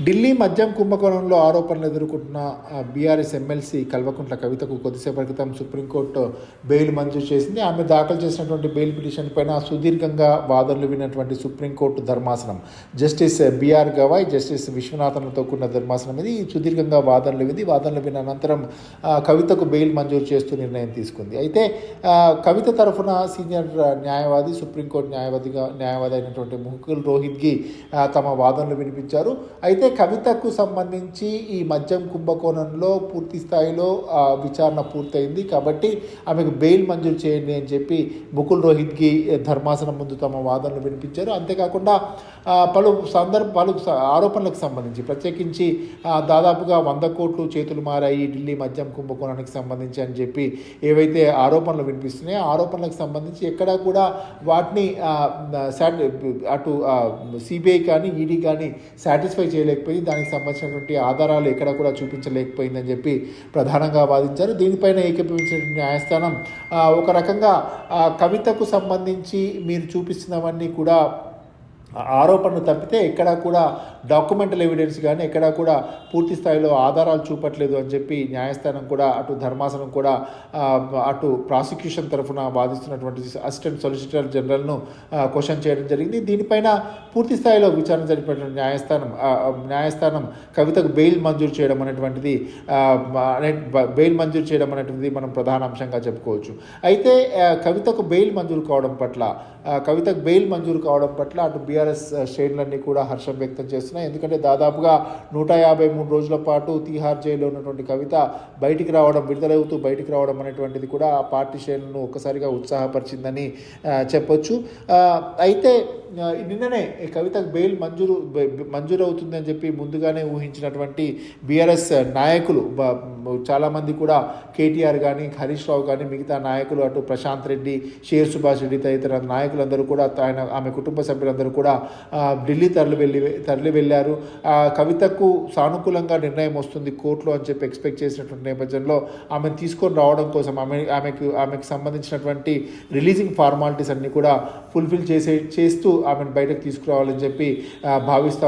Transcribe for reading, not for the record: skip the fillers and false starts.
ఢిల్లీ మద్యం కుంభకోణంలో ఆరోపణలు ఎదుర్కొంటున్న బీఆర్ఎస్ ఎమ్మెల్సీ కల్వకుంట్ల కవితకు కొద్దిసేపటి క్రితం సుప్రీంకోర్టు బెయిల్ మంజూరు చేసింది. ఆమె దాఖలు చేసినటువంటి బెయిల్ పిటిషన్ పైన సుదీర్ఘంగా వాదనలు విన్నటువంటి సుప్రీంకోర్టు ధర్మాసనం జస్టిస్ బిఆర్ గవాయ్, జస్టిస్ విశ్వనాథన్లతో కూడిన ధర్మాసనం ఇది సుదీర్ఘంగా వాదనలు విన్న అనంతరం కవితకు బెయిల్ మంజూరు చేస్తూ నిర్ణయం తీసుకుంది. అయితే కవిత తరఫున సీనియర్ న్యాయవాది, సుప్రీంకోర్టు న్యాయవాది అయినటువంటి ముకుల్ రోహిత్గి తమ వాదనలు వినిపించారు. అయితే కవితకు సంబంధించి ఈ మద్యం కుంభకోణంలో పూర్తి స్థాయిలో విచారణ పూర్తయింది కాబట్టి ఆమెకు బెయిల్ మంజూరు చేయండి అని చెప్పి ముకుల్ రోహిత్గి ధర్మాసనం ముందు తమ వాదనలు వినిపించారు. అంతేకాకుండా పలు ఆరోపణలకు సంబంధించి ప్రత్యేకించి దాదాపుగా 100 కోట్లు చేతులు మారాయి ఢిల్లీ మద్యం కుంభకోణానికి సంబంధించి అని చెప్పి ఏవైతే ఆరోపణలు వినిపిస్తున్నాయో ఆరోపణలకు సంబంధించి ఎక్కడా కూడా వాటిని అటు సిబిఐ కానీ ఈడీ కానీ సాటిస్ఫై చేయలేకపోయింది. దానికి సంబంధించినటువంటి ఆధారాలు ఎక్కడ కూడా చూపించలేకపోయిందని చెప్పి ప్రధానంగా వాదించారు. దీనిపైన ఏకీభవించిన న్యాయస్థానం ఒక రకంగా కవితకు సంబంధించి మీరు చూపిస్తున్నవన్నీ కూడా ఆరోపణలు తప్పితే ఎక్కడా కూడా డాక్యుమెంటల్ ఎవిడెన్స్ కానీ ఎక్కడా కూడా పూర్తి స్థాయిలో ఆధారాలు చూపట్లేదు అని చెప్పి న్యాయస్థానం కూడా అటు ధర్మాసనం కూడా అటు ప్రాసిక్యూషన్ తరఫున వాదిస్తున్నటువంటి అసిస్టెంట్ సొలిసిటర్ జనరల్ను క్వశ్చన్ చేయడం జరిగింది. దీనిపైన పూర్తి స్థాయిలో విచారణ జరిపినటువంటి న్యాయస్థానం కవితకు బెయిల్ మంజూరు చేయడం అనేటువంటిది మనం ప్రధాన అంశంగా చెప్పుకోవచ్చు. అయితే కవితకు బెయిల్ మంజూరు కావడం పట్ల అటు బీఆర్ఎస్ శ్రేణులన్నీ కూడా హర్షం వ్యక్తం చేస్తున్నాయి. ఎందుకంటే దాదాపుగా 153 రోజుల పాటు తీహార్ జైల్లో ఉన్నటువంటి కవిత విడుదలవుతూ బయటికి రావడం అనేటువంటిది కూడా ఆ పార్టీ శ్రేణులను ఒక్కసారిగా ఉత్సాహపరిచిందని చెప్పొచ్చు. అయితే నిన్ననే కవితకు బెయిల్ మంజూరు అవుతుందని చెప్పి ముందుగానే ఊహించినటువంటి బీఆర్ఎస్ నాయకులు చాలామంది కూడా కేటీఆర్ కానీ, హరీష్ రావు కానీ, మిగతా నాయకులు అటు ప్రశాంత్ రెడ్డి, షేర్ సుభాష్ రెడ్డి తదితర నాయకులందరూ కూడా ఆమె కుటుంబ సభ్యులందరూ కూడా ఢిల్లీ తరలి వెళ్ళారు. కవితకు సానుకూలంగా నిర్ణయం వస్తుంది కోర్టులో అని చెప్పి ఎక్స్పెక్ట్ చేసినటువంటి నేపథ్యంలో ఆమెను తీసుకొని రావడం కోసం ఆమెకు సంబంధించినటువంటి రిలీజింగ్ ఫార్మాలిటీస్ అన్ని కూడా ఫుల్ఫిల్ చేస్తూ ఆమెను బయటకు తీసుకురావాలని చెప్పి భావిస్తూ